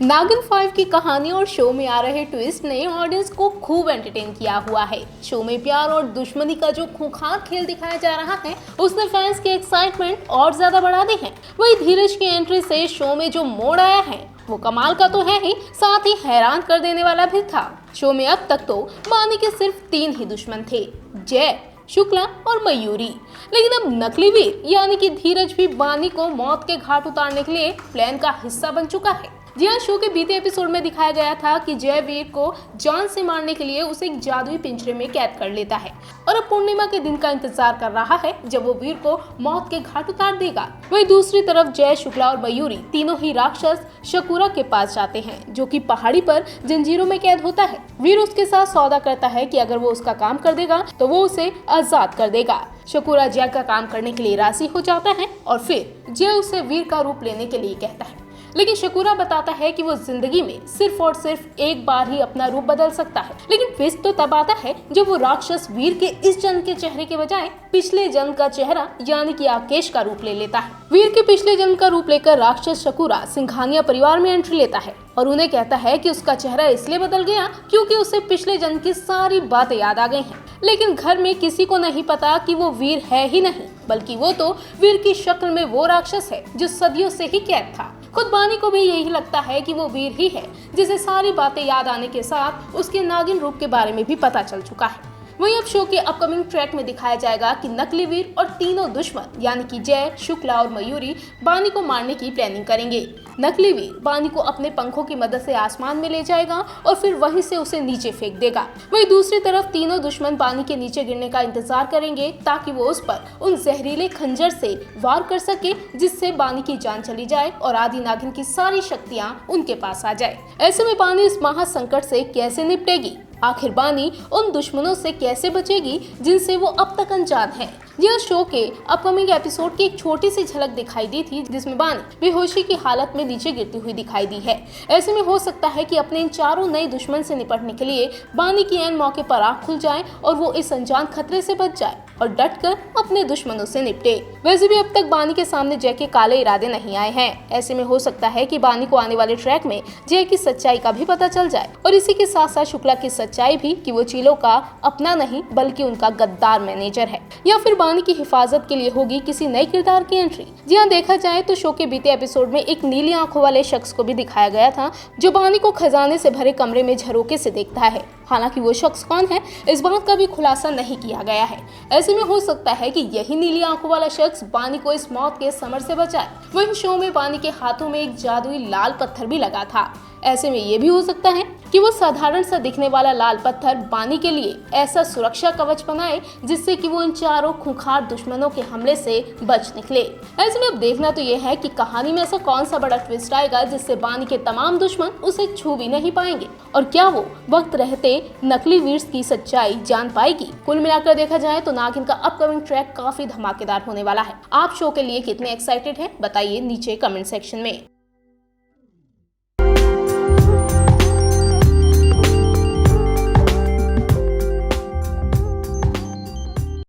नागिन 5 की कहानी और शो में आ रहे ट्विस्ट ने ऑडियंस को खूब एंटरटेन किया हुआ है। शो में प्यार और दुश्मनी का जो खूंखार खेल दिखाया जा रहा है उसने फैंस की एक्साइटमेंट और ज्यादा बढ़ा दी है। वही धीरज की एंट्री से शो में जो मोड़ आया है वो कमाल का तो है ही, साथ ही हैरान कर देने वाला भी था। शो में अब तक तो बानी के सिर्फ 3 ही दुश्मन थे, जय, शुक्ला और मयूरी। लेकिन अब नकली वीर यानी कि धीरज भी बानी को मौत के घाट उतारने के लिए प्लान का हिस्सा बन चुका है। जी हाँ, शो के बीते एपिसोड में दिखाया गया था कि जय वीर को जान से मारने के लिए उसे एक जादुई पिंजरे में कैद कर लेता है और अब पूर्णिमा के दिन का इंतजार कर रहा है जब वो वीर को मौत के घाट उतार देगा। वहीं दूसरी तरफ जय, शुक्ला और मयूरी तीनों ही राक्षस शकुरा के पास जाते हैं जो कि पहाड़ी पर जंजीरों में कैद होता है। वीर उसके साथ सौदा करता है कि अगर वो उसका काम कर देगा तो वो उसे आजाद कर देगा। शकुरा जय का काम करने के लिए राजी हो जाता है और फिर जय उसे वीर का रूप लेने के लिए कहता है, लेकिन शकुरा बताता है कि वो जिंदगी में सिर्फ और सिर्फ एक बार ही अपना रूप बदल सकता है। लेकिन ट्विस्ट तो तब आता है जब वो राक्षस वीर के इस जन्म के चेहरे के बजाय पिछले जन्म का चेहरा यानी कि आकेश का रूप ले लेता है। वीर के पिछले जन्म का रूप लेकर राक्षस शकुरा सिंघानिया परिवार में एंट्री लेता है और उन्हें कहता है कि उसका चेहरा इसलिए बदल गया क्योंकि उसे पिछले जन्म की सारी बातें याद आ गई हैं। लेकिन घर में किसी को नहीं पता कि वो वीर है ही नहीं, बल्कि वो तो वीर की शक्ल में वो राक्षस है जो सदियों से ही कैद था। खुद बानी को भी यही लगता है कि वो वीर ही है जिसे सारी बातें याद आने के साथ उसके नागिन रूप के बारे में भी पता चल चुका है। वहीं अब शो के अपकमिंग ट्रैक में दिखाया जाएगा कि नकली वीर और तीनों दुश्मन यानी कि जय, शुक्ला और मयूरी बानी को मारने की प्लानिंग करेंगे। नकली वीर बानी को अपने पंखों की मदद से आसमान में ले जाएगा और फिर वहीं से उसे नीचे फेंक देगा। वहीं दूसरी तरफ तीनों दुश्मन बानी के नीचे गिरने का इंतजार करेंगे ताकि वो उस पर उन जहरीले खंजर से वार कर सके जिससे बानी की जान चली जाए और आदि नागिन की सारी शक्तियां उनके पास आ जाए। ऐसे में बानी इस महासंकट से कैसे निपटेगी? आखिर बानी उन दुश्मनों से कैसे बचेगी जिनसे वो अब तक अनजान है? यह शो के अपकमिंग एपिसोड की एक छोटी सी झलक दिखाई दी थी जिसमें बानी बेहोशी की हालत में नीचे गिरती हुई दिखाई दी है। ऐसे में हो सकता है कि अपने इन चारों नए दुश्मन से निपटने के लिए बानी की ऐन मौके पर आंख खुल जाए और वो इस अनजान खतरे से बच जाए और डटकर अपने दुश्मनों से निपटे। वैसे भी अब तक बानी के सामने जय के काले इरादे नहीं आए हैं। ऐसे में हो सकता है कि बानी को आने वाले ट्रैक में जय की सच्चाई का भी पता चल जाए और इसी के साथ साथ शुक्ला की सच्चाई भी कि वो चीलों का अपना नहीं बल्कि उनका गद्दार मैनेजर है, या फिर बानी की हिफाजत के लिए होगी किसी नए किरदार की एंट्री। जी हाँ, देखा जाए तो शो के बीते एपिसोड में एक नीली आंखों वाले शख्स को भी दिखाया गया था जो बानी को खजाने से भरे कमरे में झरोके से देखता है। हालांकि वो शख्स कौन है इस बात का भी खुलासा नहीं किया गया है। ऐसे में हो सकता है कि यही नीली आंखों वाला शख्स बानी को इस मौत के समर से बचाए। वहीं शो में बानी के हाथों में एक जादुई लाल पत्थर भी लगा था। ऐसे में ये भी हो सकता है कि वो साधारण सा दिखने वाला लाल पत्थर बानी के लिए ऐसा सुरक्षा कवच बनाए जिससे कि वो इन चारों खूंखार दुश्मनों के हमले से बच निकले। ऐसे में अब देखना तो ये है कि कहानी में ऐसा कौन सा बड़ा ट्विस्ट आएगा जिससे बानी के तमाम दुश्मन उसे छू भी नहीं पाएंगे और क्या वो वक्त रहते नकली वीर की सच्चाई जान पाएगी। कुल मिलाकर देखा जाए तो नागिन का अपकमिंग ट्रैक काफी धमाकेदार होने वाला है। आप शो के लिए कितने एक्साइटेड हैं बताइए नीचे कमेंट सेक्शन में।